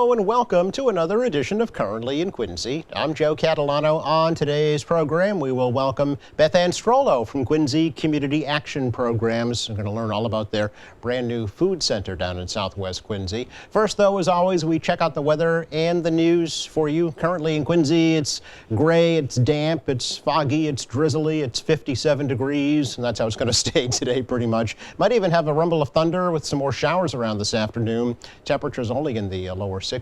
Hello and welcome to another edition of Currently in Quincy. I'm Joe Catalano. On today's program, we will welcome Beth Ann Strollo from Quincy Community Action Programs. We're going to learn all about their brand new food center down in Southwest Quincy. First, though, as always, we check out the weather and the news for you. Currently in Quincy, it's gray, it's damp, it's foggy, it's drizzly, it's 57 degrees, and that's how it's going to stay today pretty much. Might even have a rumble of thunder with some more showers around this afternoon. Temperatures only in the lower 60s.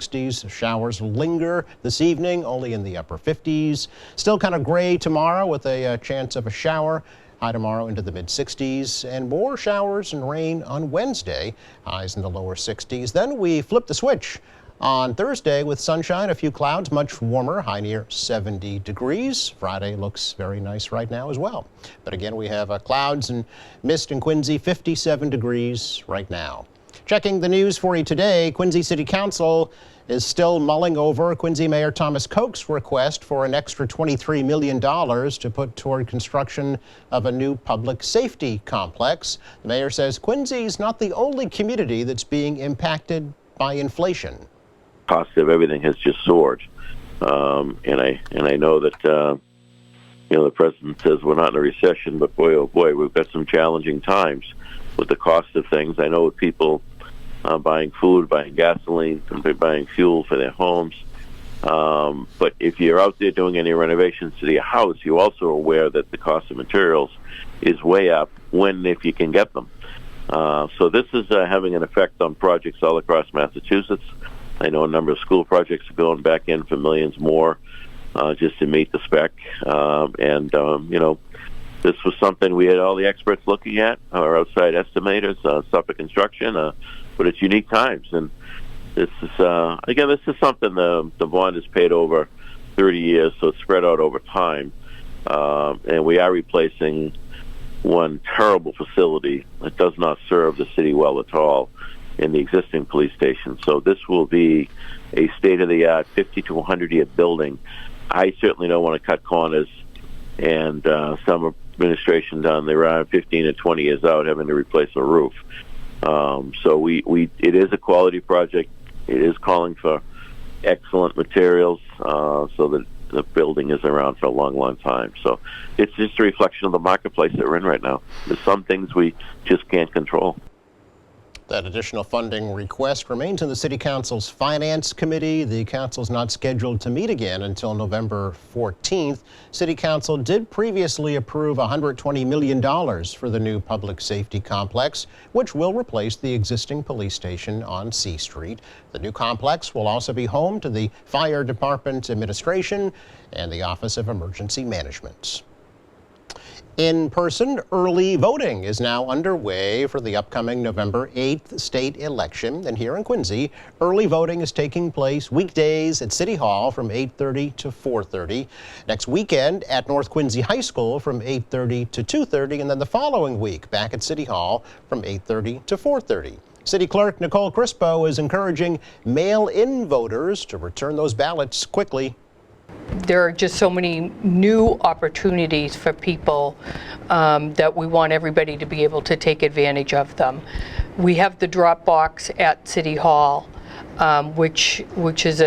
Showers linger this evening, only in the upper 50s. Still kind of gray tomorrow with a chance of a shower. High tomorrow into the mid-60s, and more showers and rain on Wednesday. Highs in the lower 60s. Then we flip the switch on Thursday with sunshine, a few clouds, much warmer, high near 70 degrees. Friday looks very nice right now as well. But again, we have clouds and mist in Quincy, 57 degrees right now. Checking the news for you today, Quincy City Council is still mulling over Quincy Mayor Thomas Koch's request for an extra $23 million to put toward construction of a new public safety complex. The mayor says Quincy's not the only community that's being impacted by inflation. Cost of everything has just soared, and I know that the president says we're not in a recession, but boy, oh boy, we've got some challenging times with the cost of things. I know with people buying food, buying gasoline, buying fuel for their homes. But if you're out there doing any renovations to your house, you're also aware that the cost of materials is way up if you can get them. So this is having an effect on projects all across Massachusetts. I know a number of school projects are going back in for millions more just to meet the spec. This was something we had all the experts looking at, our outside estimators, Suffolk Construction, but it's unique times. And this is, this is something the bond is paid over 30 years, so it's spread out over time. And we are replacing one terrible facility that does not serve the city well at all in the existing police station. So this will be a state-of-the-art 50 to 100-year building. I certainly don't want to cut corners, and some administration down there are 15 to 20 years out having to replace a roof. So it is a quality project. It is calling for excellent materials so that the building is around for a long, long time. So it's just a reflection of the marketplace that we're in right now. There's some things we just can't control. That additional funding request remains in the City Council's Finance Committee. The council's not scheduled to meet again until November 14th. City Council did previously approve $120 million for the new public safety complex, which will replace the existing police station on C Street. The new complex will also be home to the Fire Department Administration and the Office of Emergency Management. In-person early voting is now underway for the upcoming November 8th state election. And here in Quincy, early voting is taking place weekdays at City Hall from 8:30 to 4:30. Next weekend at North Quincy High School from 8:30 to 2:30. And then the following week back at City Hall from 8:30 to 4:30. City Clerk Nicole Crispo is encouraging mail-in voters to return those ballots quickly. There are just so many new opportunities for people that we want everybody to be able to take advantage of them. We have the drop box at City Hall, which is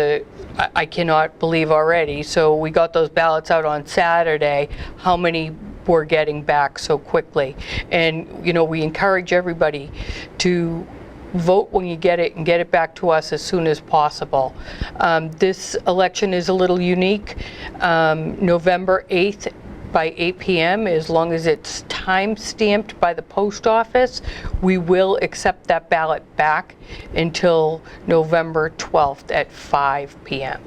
I cannot believe already. So we got those ballots out on Saturday. How many we're getting back so quickly? And we encourage everybody to vote when you get it and get it back to us as soon as possible. This election is a little unique. November 8th by 8 p.m., as long as it's time stamped by the post office, we will accept that ballot back until November 12th at 5 p.m.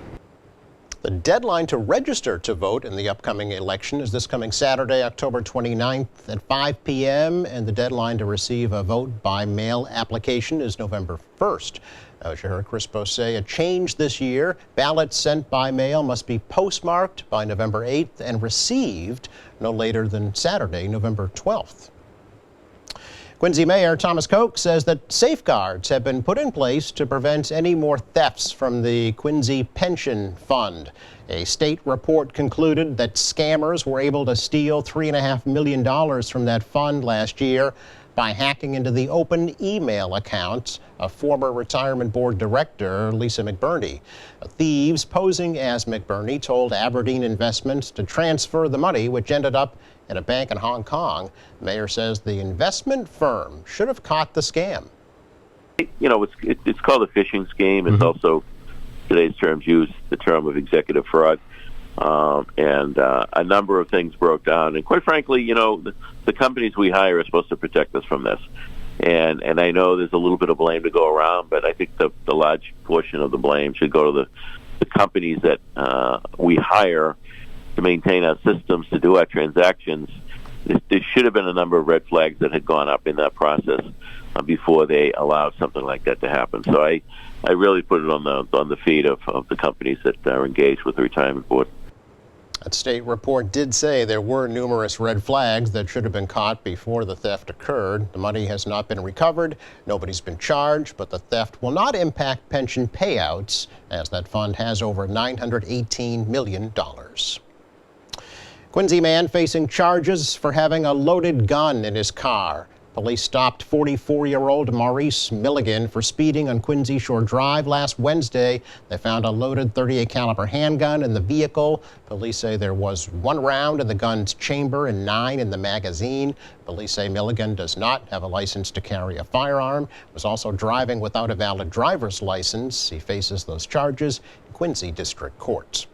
The deadline to register to vote in the upcoming election is this coming Saturday, October 29th at 5 p.m. And the deadline to receive a vote by mail application is November 1st. As you heard Crispo say, a change this year. Ballots sent by mail must be postmarked by November 8th and received no later than Saturday, November 12th. Quincy Mayor Thomas Koch says that safeguards have been put in place to prevent any more thefts from the Quincy Pension Fund. A state report concluded that scammers were able to steal $3.5 million from that fund last year. by hacking into the open email accounts of former Retirement Board Director Lisa McBurney. Thieves posing as McBurney told Aberdeen Investments to transfer the money, which ended up in a bank in Hong Kong. The mayor says the investment firm should have caught the scam. You know, it's called a phishing scheme. It's also, today's terms, used the term of executive fraud. And a number of things broke down. And quite frankly, you know, the companies we hire are supposed to protect us from this. And I know there's a little bit of blame to go around, but I think the large portion of the blame should go to the companies that we hire to maintain our systems, to do our transactions. There should have been a number of red flags that had gone up in that process before they allowed something like that to happen. So I really put it on the feet of the companies that are engaged with the retirement board. That state report did say there were numerous red flags that should have been caught before the theft occurred. The money has not been recovered. Nobody's been charged, but the theft will not impact pension payouts, as that fund has over $918 million. Quincy man facing charges for having a loaded gun in his car. Police stopped 44-year-old Maurice Milligan for speeding on Quincy Shore Drive last Wednesday. They found a loaded .38 caliber handgun in the vehicle. Police say there was 1 round in the gun's chamber and 9 in the magazine. Police say Milligan does not have a license to carry a firearm. Was also driving without a valid driver's license. He faces those charges in Quincy District Court.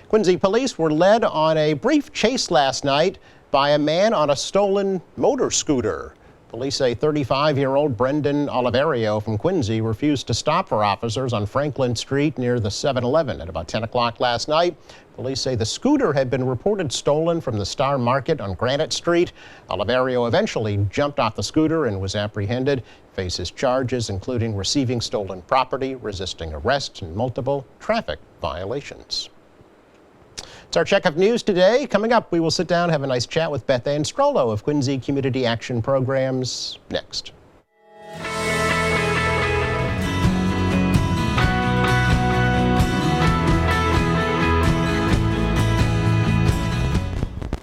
Quincy police were led on a brief chase last night by a man on a stolen motor scooter. Police say 35-year-old Brendan Oliverio from Quincy refused to stop for officers on Franklin Street near the 7-Eleven at about 10 o'clock last night. Police say the scooter had been reported stolen from the Star Market on Granite Street. Oliverio eventually jumped off the scooter and was apprehended. Faces charges including receiving stolen property, resisting arrest, and multiple traffic violations. It's our check of news today. Coming up, we will sit down and have a nice chat with Beth Ann Strollo of Quincy Community Action Programs next.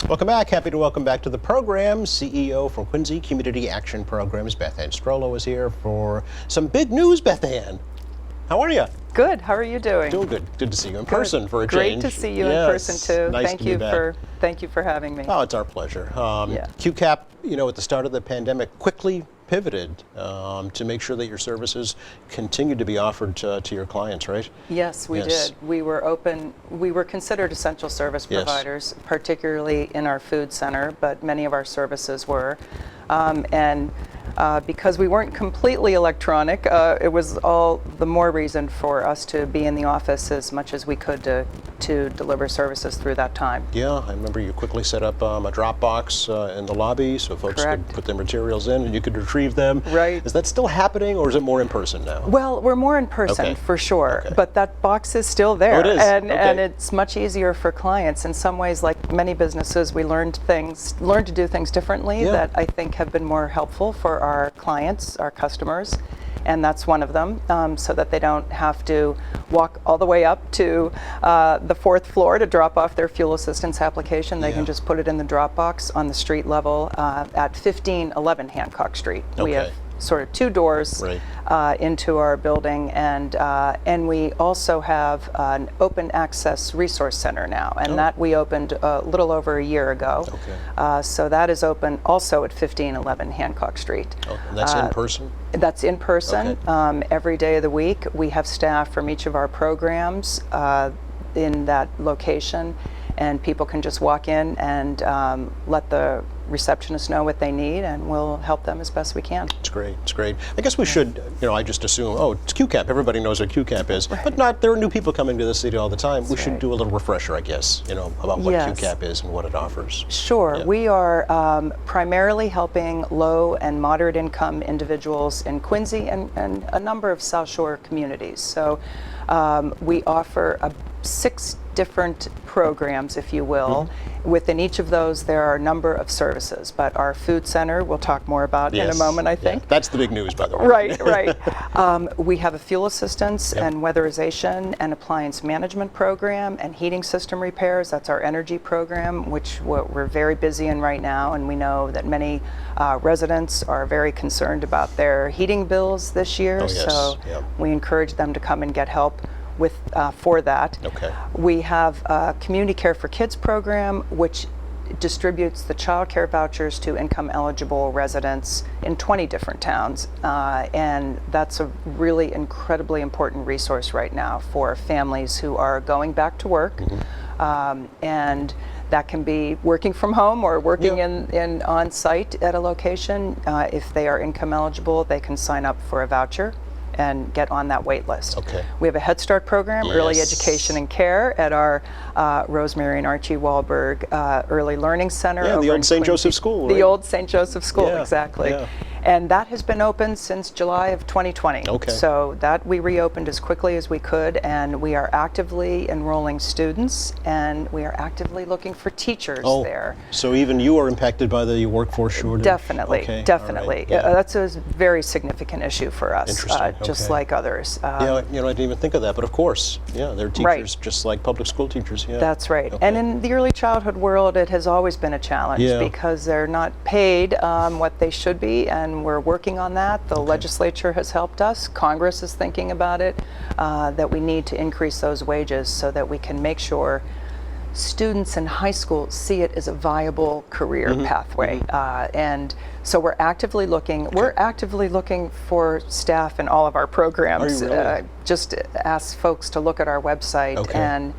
Welcome back. Happy to welcome back to the program CEO from Quincy Community Action Programs. Beth Ann Strollo is here for some big news. Beth Ann, how are you? Good. How are you doing? Doing good. Good to see you in person for a Great change. to see you in Yes, person too. Nice Thank to be you back. thank you for having me. Oh, it's our pleasure. Yeah. QCAP, you know, at the start of the pandemic, quickly pivoted to make sure that your services continue to be offered to your clients, right? Yes, we Yes. did. We were open. We were considered essential service Yes. providers, particularly in our food center, but many of our services were. Because we weren't completely electronic, it was all the more reason for us to be in the office as much as we could to deliver services through that time. Yeah, I remember you quickly set up a drop box in the lobby so folks Correct. could put their materials in and you could retrieve them. Right. Is that still happening or is it more in person now? Well, we're more in person Okay. for sure, Okay. but that box is still there. Oh, it is? And, Okay. and it's much easier for clients. In some ways, like many businesses, we learned to do things differently Yeah. that I think have been more helpful for our clients, our customers, and that's one of them, so that they don't have to walk all the way up to the 4th floor to drop off their fuel assistance application. They Yeah. can just put it in the drop box on the street level at 1511 Hancock Street. We Okay. have sort of 2 doors Right. into our building, and we also have an open access resource center now, and that we opened a little over a year ago. Okay. So that is open also at 1511 Hancock Street. Oh, and that's in person? That's in person Okay. every day of the week. We have staff from each of our programs in that location, and people can just walk in and let the receptionist know what they need, and we'll help them as best we can. It's great. It's great. I guess we should, I just assume, oh, it's QCAP. Everybody knows what QCAP is. But there are new people coming to the city all the time. We should do a little refresher, I guess, about what Yes. QCAP is and what it offers. Sure. Yeah. We are primarily helping low and moderate income individuals in Quincy and a number of South Shore communities. So we offer 6 different programs, if you will. Within each of those, there are a number of services, but our food center, we'll talk more about in a moment, I think. Yeah. That's the big news, by the way. Right. We have a fuel assistance and weatherization and appliance management program and heating system repairs. That's our energy program, which we're very busy in right now, and we know that many residents are very concerned about their heating bills this year. Oh, yes. So Yep. we encourage them to come and get help with for that. Okay. We have a Community Care for Kids program, which distributes the child care vouchers to income eligible residents in 20 different towns. And that's a really incredibly important resource right now for families who are going back to work. And that can be working from home or working in on site at a location. If they are income eligible, they can sign up for a voucher and get on that wait list. Okay. We have a Head Start program, early Yes. education and care at our Rosemary and Archie Wahlberg Early Learning Center. Yeah, over the old in St. Quincy. Joseph School, The right? old St. Joseph School, Yeah, exactly. yeah. And that has been open since July of 2020. Okay. So that we reopened as quickly as we could, and we are actively enrolling students, and we are actively looking for teachers there. So even you are impacted by the workforce shortage? Definitely, Okay, all definitely. right, yeah. That's a very significant issue for us, Interesting, just okay. like others. Yeah, I didn't even think of that, but of course, yeah, they're teachers Right. just like public school teachers. Yeah. That's right. Okay. And in the early childhood world, it has always been a challenge Yeah. because they're not paid what they should be, and we're working on that. The legislature has helped us. Congress is thinking about it, that we need to increase those wages so that we can make sure students in high school see it as a viable career pathway. And so we're actively looking. We're actively looking for staff in all of our programs. Are you really? Just ask folks to look at our website Okay.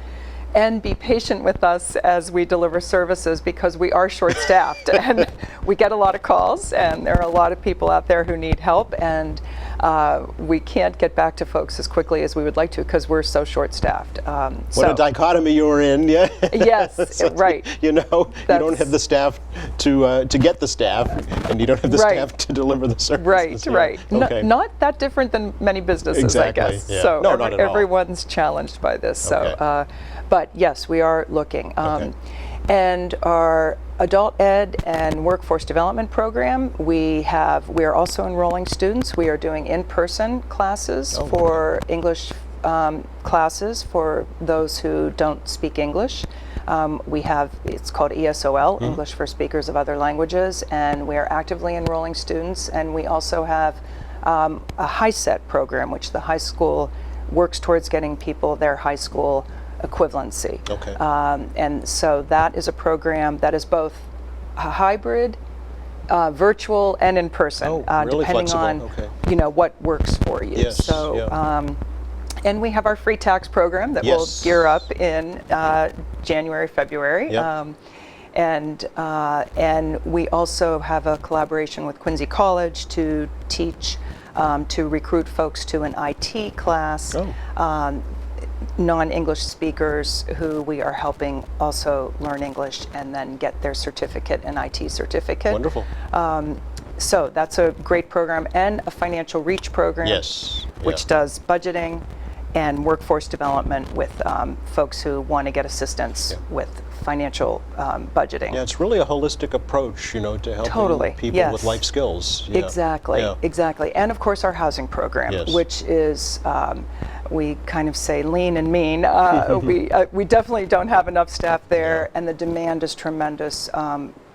and be patient with us as we deliver services because we are short-staffed and we get a lot of calls and there are a lot of people out there who need help, and we can't get back to folks as quickly as we would like to because we're so short-staffed. What a dichotomy you're in, yeah. Yes, So, right. You don't That's- have the staff to get the staff, and you don't have the Right. staff to deliver the services. Right, yeah. right. Okay. Not that different than many businesses, Exactly, I guess. yeah. So No, not at all. everyone's challenged by this. Okay. So, but yes, we are looking. Okay. And our adult ed and workforce development program, we are also enrolling students. We are doing in-person classes for English classes for those who don't speak English. It's called ESOL, English for Speakers of Other Languages, and we are actively enrolling students. And we also have a HiSET program, which the high school works towards getting people their high school equivalency. Okay. And so that is a program that is both a hybrid, virtual, and in person, Oh, really depending flexible. on Okay. what works for you. Yes, So. yeah. And we have our free tax program that will Yes. gear up in January, February. Yep. And we also have a collaboration with Quincy College to teach, to recruit folks to an IT class, non-English speakers who we are helping also learn English and then get their certificate, an IT certificate. Wonderful. So that's a great program, and a financial reach program, Yes. which yeah. does budgeting and workforce development with folks who want to get assistance with financial budgeting. Yeah, it's really a holistic approach, to helping Totally, people yes. with life skills. Yeah. Exactly, Yeah. exactly. And of course our housing program, Yes. which is, we kind of say lean and mean. We definitely don't have enough staff there, and the demand is tremendous.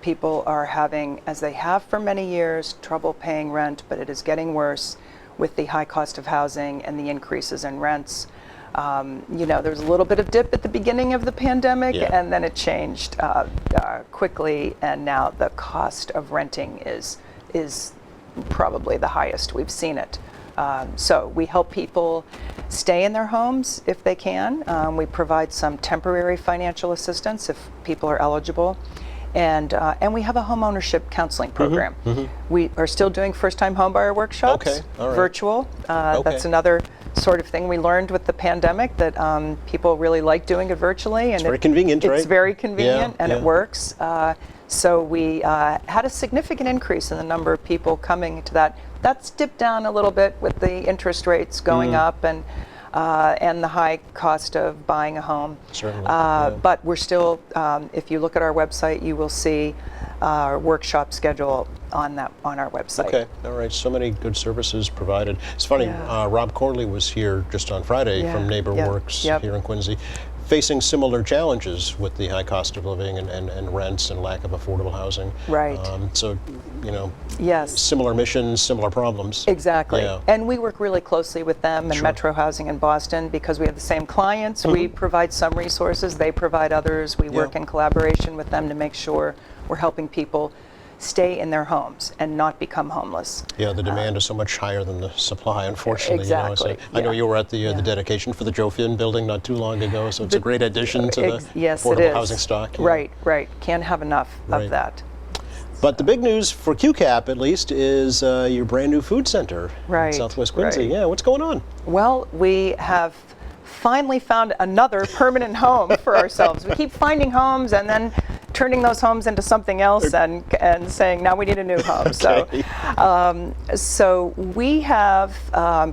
People are having, as they have for many years, trouble paying rent, but it is getting worse with the high cost of housing and the increases in rents. There was a little bit of dip at the beginning of the pandemic, Yeah. and then it changed quickly, and now the cost of renting is probably the highest we've seen it. So we help people stay in their homes if they can. We provide some temporary financial assistance if people are eligible. And we have a home ownership counseling program. We are still doing first-time homebuyer workshops, Okay, all right. virtual. That's another sort of thing we learned with the pandemic, that people really like doing it virtually. And very convenient, right? It's very convenient, Yeah, and yeah. it works. So we had a significant increase in the number of people coming to that. That's dipped down a little bit with the interest rates going up, and and the high cost of buying a home. Certainly, yeah. But we're still, if you look at our website, you will see our workshop schedule on our website. Okay, all right. So many good services provided. It's funny, Yeah. Rob Corley was here just on Friday Yeah, from NeighborWorks yep. here in Quincy, facing similar challenges with the high cost of living and rents and lack of affordable housing. Right. So, you know, Yes. similar missions, similar problems. Exactly. Yeah. And we work really closely with them and Sure. Metro Housing in Boston because we have the same clients. We provide some resources, they provide others. We work Yeah. in collaboration with them to make sure we're helping people stay in their homes and not become homeless. Yeah, the demand is so much higher than the supply, unfortunately. Exactly, You know, I know yeah. you were at the Yeah. dedication for the Joe Finn building not too long ago, so it's a great addition to the Yes, it affordable is. housing stock. yeah. Right, right. Can't have enough Right. of that. But the big news for QCAP, at least, is your brand new food center Right, in Southwest Quincy. right. Yeah, what's going on? Well, we have finally found another permanent home for ourselves. We keep finding homes and then turning those homes into something else and saying, now we need a new home. Okay. So we have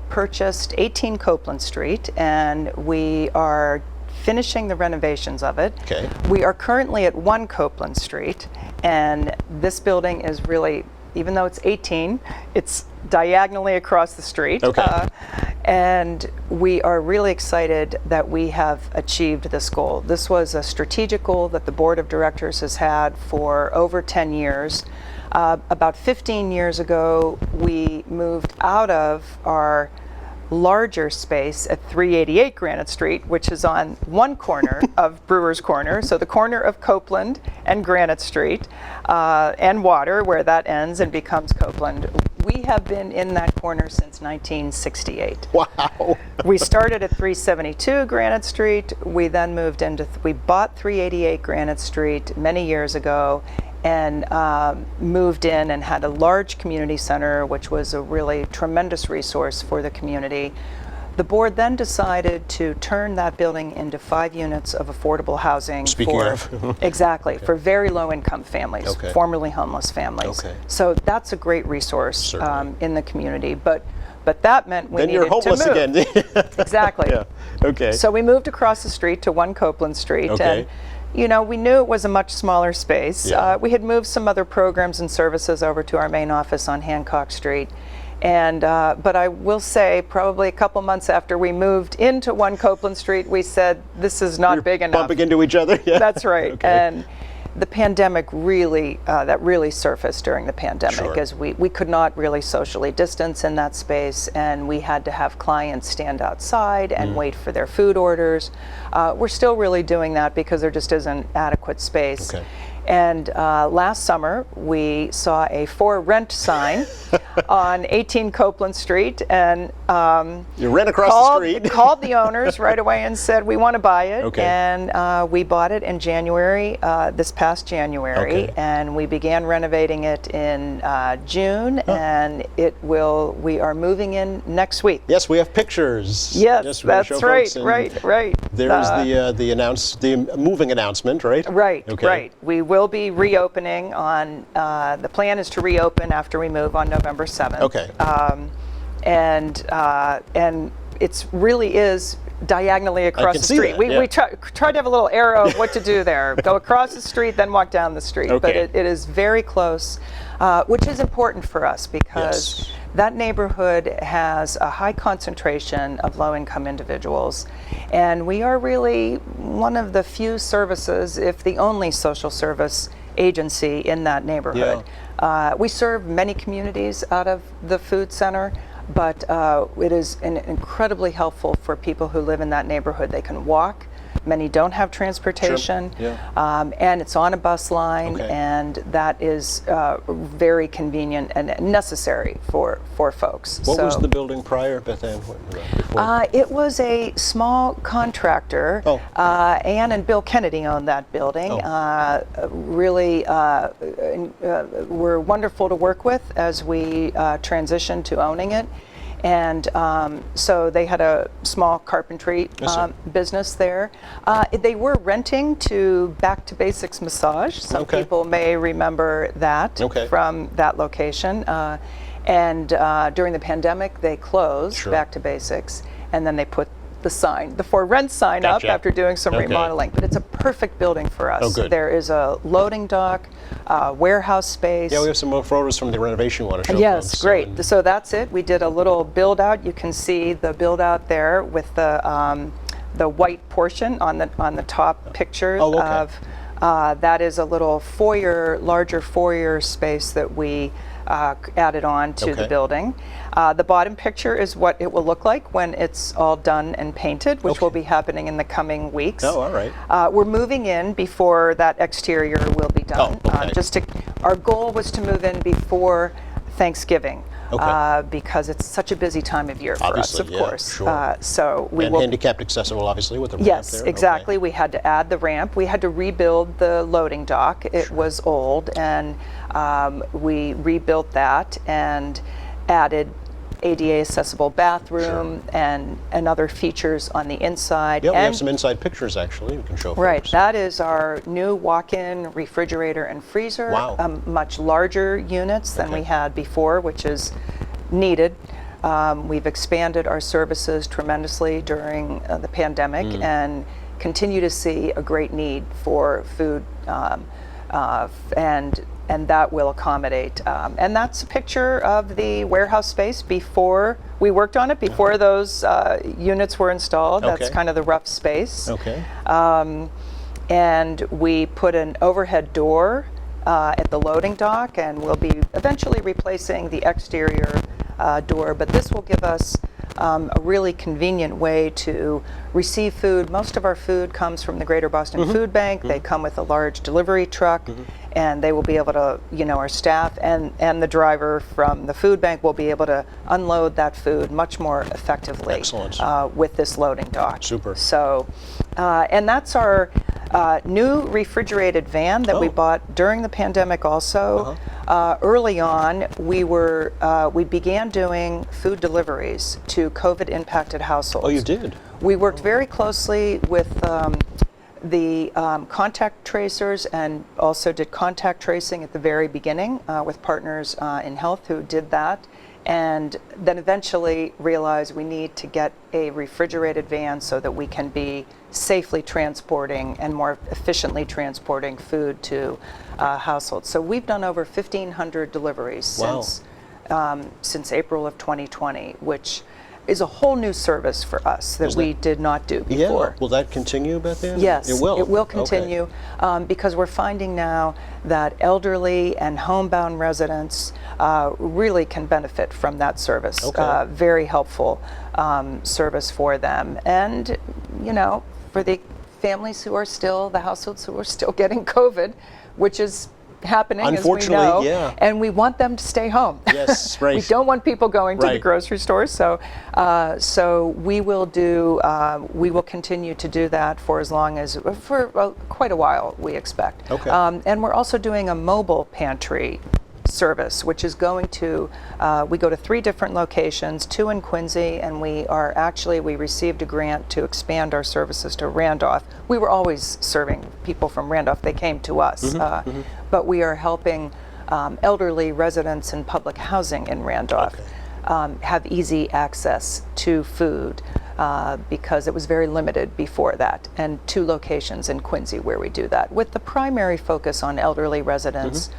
purchased 18 Copeland Street, and we are finishing the renovations of it. Okay. We are currently at 1 Copeland Street, and this building is really, even though it's 18, it's diagonally across the street. Okay. And we are really excited that we have achieved this goal. This was a strategic goal that the board of directors has had for over 10 years. About 15 years ago, we moved out of our larger space at 388 Granite Street, which is on one corner of Brewer's Corner, so the corner of Copeland and Granite Street, and Water, where that ends and becomes Copeland. We have been in that corner since 1968. Wow. We started at 372 Granite Street. We then moved into, we bought 388 Granite Street many years ago and moved in and had a large community center, which was a really tremendous resource for the community. The board then decided to turn that building into 5 units of affordable housing. Speaking for, of. exactly, for very low-income families, Okay. formerly homeless families. Okay. So that's a great resource Certainly. in the community. But that meant we Then needed you're homeless to move. again. Exactly. Yeah. Okay. So we moved across the street to 1 Copeland Street, Okay. and you know, we knew it was a much smaller space. Yeah. We had moved some other programs and services over to our main office on Hancock Street. And but I will say, probably a couple months after we moved into 1 Copeland Street, we said, this is not You're big enough. bumping into each other. Yeah. That's right. Okay. And the pandemic really, that really surfaced during the pandemic, Sure. as we could not really socially distance in that space, and we had to have clients stand outside and wait for their food orders. We're still really doing that because there just isn't adequate space. Okay. And last summer, we saw a for rent sign on 18 Copeland Street, and You ran across the street. called the owners right away and said, we want to buy it. Okay. And we bought it in January, this past January, Okay. and we began renovating it in June, and we are moving in next week. Yes, we have pictures. Yes, we wanna that's show right, folks, and right. There's the moving announcement, right? Right, Okay. right. We will be reopening on, the plan is to reopen after we move on November 7th. Okay. And it really is diagonally across can the see street. that, We yeah. tried to have a little arrow of what to do there. Go across the street, then walk down the street. But Okay. it is very close, which is important for us because Yes. that neighborhood has a high concentration of low-income individuals. And we are really one of the few services, if the only social service agency in that neighborhood. We serve many communities out of the food center, but it is incredibly helpful for people who live in that neighborhood. They can walk. Many don't have transportation, Yeah. and it's on a bus line, Okay. and that is very convenient and necessary for folks. What was So, the building prior, Beth Ann? Before? it was a small contractor. Oh. Ann and Bill Kennedy owned that building. Oh. Really were wonderful to work with as we transitioned to owning it. And so they had a small carpentry Yes, sir. business there. They were renting to Back to Basics Massage. Some Okay. people may remember that Okay. from that location. And during the pandemic, they closed Sure. Back to Basics, and then they put the sign, the for rent sign Gotcha. up after doing some Okay. remodeling. But it's a perfect building for us. Oh, good. There is a loading dock, warehouse space. Yeah, we have some more photos from the renovation you want to show Yes, folks. great. So that's it. We did a little build out. You can see the build out there with the white portion on the top picture Oh, okay. of that is a little foyer, larger foyer space that we added on to the Okay. building. The bottom picture is what it will look like when it's all done and painted, which will Okay. be happening in the coming weeks. Oh, all right. We're moving in before that exterior will be done. Oh, okay. Our goal was to move in before Thanksgiving. Okay. Because it's such a busy time of year for Obviously, us, of yeah, course. sure. So we And will. handicapped accessible, obviously, with the ramp Yes, there. exactly. Okay. We had to add the ramp. We had to rebuild the loading dock. It was old, and we rebuilt that and added ADA accessible bathroom and other features on the inside. Yeah, we and have some inside pictures, actually, we can show Right, folks. that is our new walk-in refrigerator and freezer. Wow. Much larger units than Okay. we had before, which is needed. We've expanded our services tremendously during the pandemic and continue to see a great need for food, and that will accommodate. And that's a picture of the warehouse space before we worked on it, before those units were installed. That's Okay. kind of the rough space. Okay. And we put an overhead door at the loading dock, and we'll be eventually replacing the exterior door. But this will give us a really convenient way to receive food. Most of our food comes from the Greater Boston Food Bank. They come with a large delivery truck, and they will be able to, our staff and the driver from the food bank will be able to unload that food much more effectively. Excellent. With this loading dock. Super. So, and that's our new refrigerated van that we Oh. bought during the pandemic also. Early on, we began doing food deliveries to COVID impacted households. Oh, you did? We worked very closely with the contact tracers and also did contact tracing at the very beginning with Partners in Health who did that. And then eventually realized we need to get a refrigerated van so that we can be safely transporting and more efficiently transporting food to households. So we've done over 1,500 deliveries Wow. since April of 2020, which is a whole new service for us that we did not do before. Yeah. Will that continue, Beth Ann? Yes, It will? it will Okay. continue because we're finding now that elderly and homebound residents really can benefit from that service. Okay. Very helpful service for them. And, for the families who are still, the households who are still getting COVID, which is happening, as we Unfortunately, know, yeah. and we want them to stay home. Yes, right. We don't want people going to the Right. grocery store, so we will continue to do that for as long as for quite a while, we expect. Okay. And we're also doing a mobile pantry service, which is going to we go to 3 different locations, 2 in Quincy, and we received a grant to expand our services to Randolph. We were always serving people from Randolph; they came to us, but we are helping elderly residents in public housing in Randolph have easy access to food because it was very limited before that, and 2 locations in Quincy where we do that, with the primary focus on elderly residents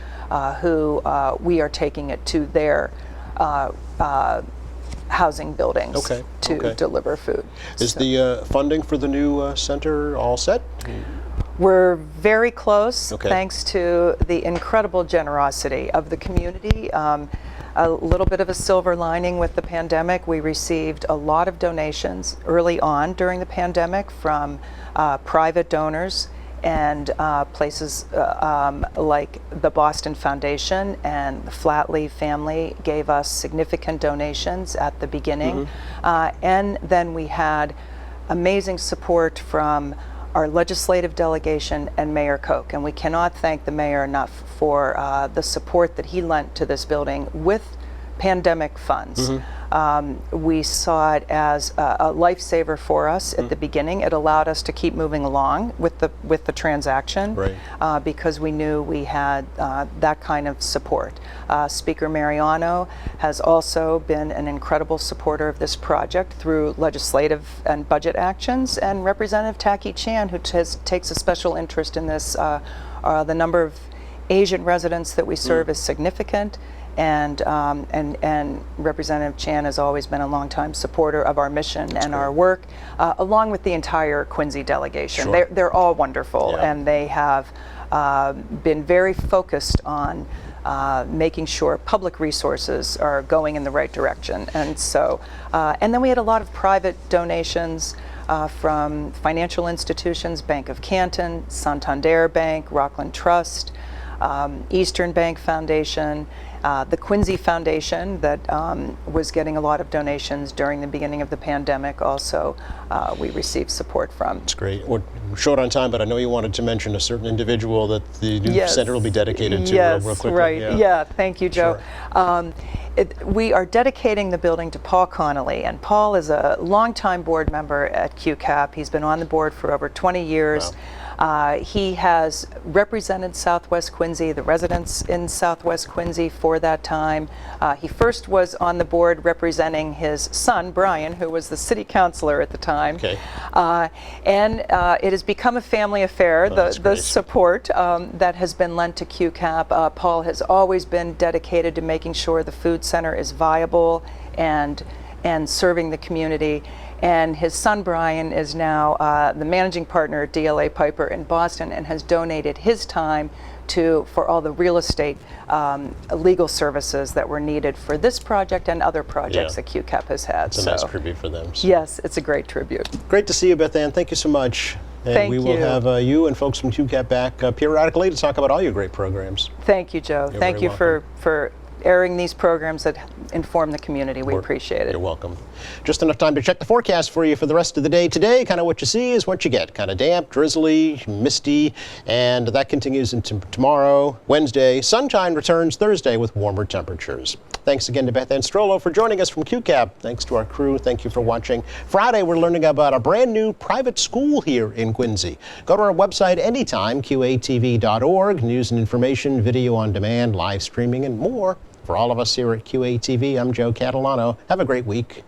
who we are taking it to their housing buildings to deliver food. Is the funding for the new center all set? We're very close, Okay. thanks to the incredible generosity of the community. A little bit of a silver lining with the pandemic, we received a lot of donations early on during the pandemic from private donors and places like the Boston Foundation and the Flatley family gave us significant donations at the beginning. And then we had amazing support from our legislative delegation and Mayor Koch, and we cannot thank the mayor enough for the support that he lent to this building with pandemic funds. We saw it as a lifesaver for us at the beginning. It allowed us to keep moving along with the transaction, Right. because we knew we had that kind of support. Speaker Mariano has also been an incredible supporter of this project through legislative and budget actions, and Representative Taki Chan, who takes a special interest in this. The number of Asian residents that we serve is significant. And Representative Chan has always been a longtime supporter of our mission and our work, along with the entire Quincy delegation. Sure. They're all wonderful, Yeah. and they have been very focused on making sure public resources are going in the right direction. And so, and then we had a lot of private donations from financial institutions, Bank of Canton, Santander Bank, Rockland Trust, Eastern Bank Foundation, the Quincy Foundation that was getting a lot of donations during the beginning of the pandemic. Also, we received support from. That's great. We're short on time, but I know you wanted to mention a certain individual that the new center will be dedicated to real quickly. Right. Yeah. Thank you, Joe. Sure. We are dedicating the building to Paul Connolly, and Paul is a longtime board member at QCAP. He's been on the board for over 20 years. Wow. He has represented Southwest Quincy, the residents in Southwest Quincy for that time. He first was on the board representing his son, Brian, who was the city councilor at the time. Okay. And it has become a family affair, that's the great. support that has been lent to QCAP. Paul has always been dedicated to making sure the food center is viable and serving the community. And his son Brian is now the managing partner at DLA Piper in Boston, and has donated his time for all the real estate legal services that were needed for this project and other projects that QCAP has had. It's a nice tribute for them. So. Yes, it's a great tribute. Great to see you, Beth Ann. Thank you so much. And Thank we will you. have you and folks from QCAP back periodically to talk about all your great programs. Thank you, Joe. You're Thank very you for airing these programs that inform the community. We appreciate it. You're welcome. Just enough time to check the forecast for you for the rest of the day today. Kind of what you see is what you get. Kind of damp, drizzly, misty, and that continues into tomorrow, Wednesday. Sunshine returns Thursday with warmer temperatures. Thanks again to Beth Ann Strollo for joining us from QCAP. Thanks to our crew. Thank you for watching. Friday, we're learning about a brand new private school here in Quincy. Go to our website anytime, qatv.org. News and information, video on demand, live streaming, and more. For all of us here at QATV, I'm Joe Catalano. Have a great week.